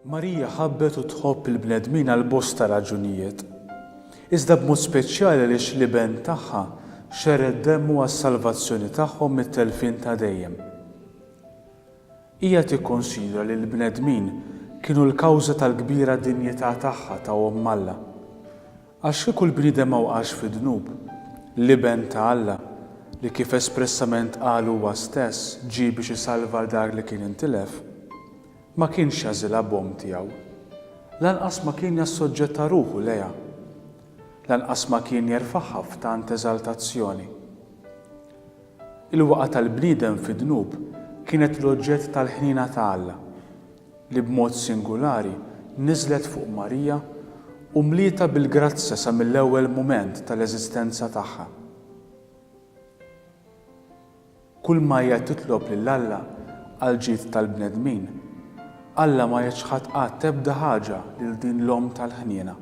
Marija ħabbet u tħobb il-bnedmin għal bosta raġunijiet. Iżda b'mod speċjali għaliex l-iben tagħha xered demmu għas-salvazzjoni tagħhom mit-telfin ta' dejjem. Hija tikkonsidra li l-bnedmin kienu l-kawża tal-kbira dinjità tagħha ta' Omm Alla. Għax kieku l-bniedem ma waqax fi dnub, l-iben ta' Alla li kif espressament qal huwa stess ġie biex isalva dak li kien intilef, ma kienx jażilha b'omm tiegħu. Lanqas ma kien jassoġġetta ruħu lejha. Lanqas ma kien jerfagħha f'tant eżaltazzjoni. Il-waqa tal-bniedem fi dnub kienet l-oġġett tal-ħnina ta' Alla li b'mod singulari niżlet fuq Marija u mlieta bil-grazzja sa mill-ewwel mument tal-eżistenza tagħha. Kull ma hija titlob lil Alla għal ġid tal-bnedmin, Alla ma jeċħad qatt tebda ħaġa lil din l-Omm tal-ħniena.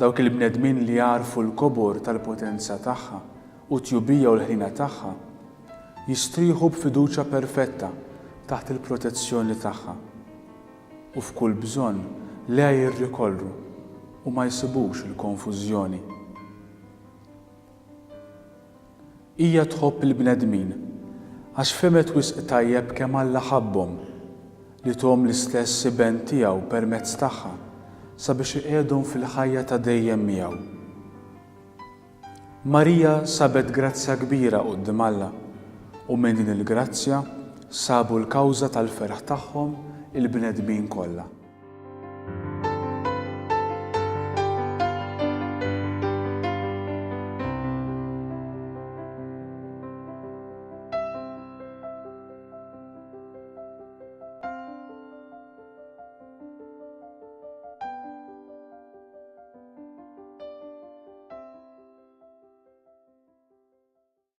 Dawk il-bnedmin li jarfu l-kobor tal-potenza tagħha u tjubija u l-ħnina tagħha jistrieħu b'fiduċja perfetta taħt il-protezzjoni tagħha u f'kull bżonn leha jirrikorru u ma jsibux il-konfużjoni. Hija tħobb il-bnedmin għax femet wisq tajjeb kemm Alla ħabbhom li tuhom l-istess iben tiegħu permezz tagħha sabiex iqiegħdhom fil-ħajja ta' dejjem miegħu. Marija sabet grazzja kbira quddiem Alla u minn din il-grazzja sabu l-kawża tal-ferħ tagħhom il-bnedmin kollha.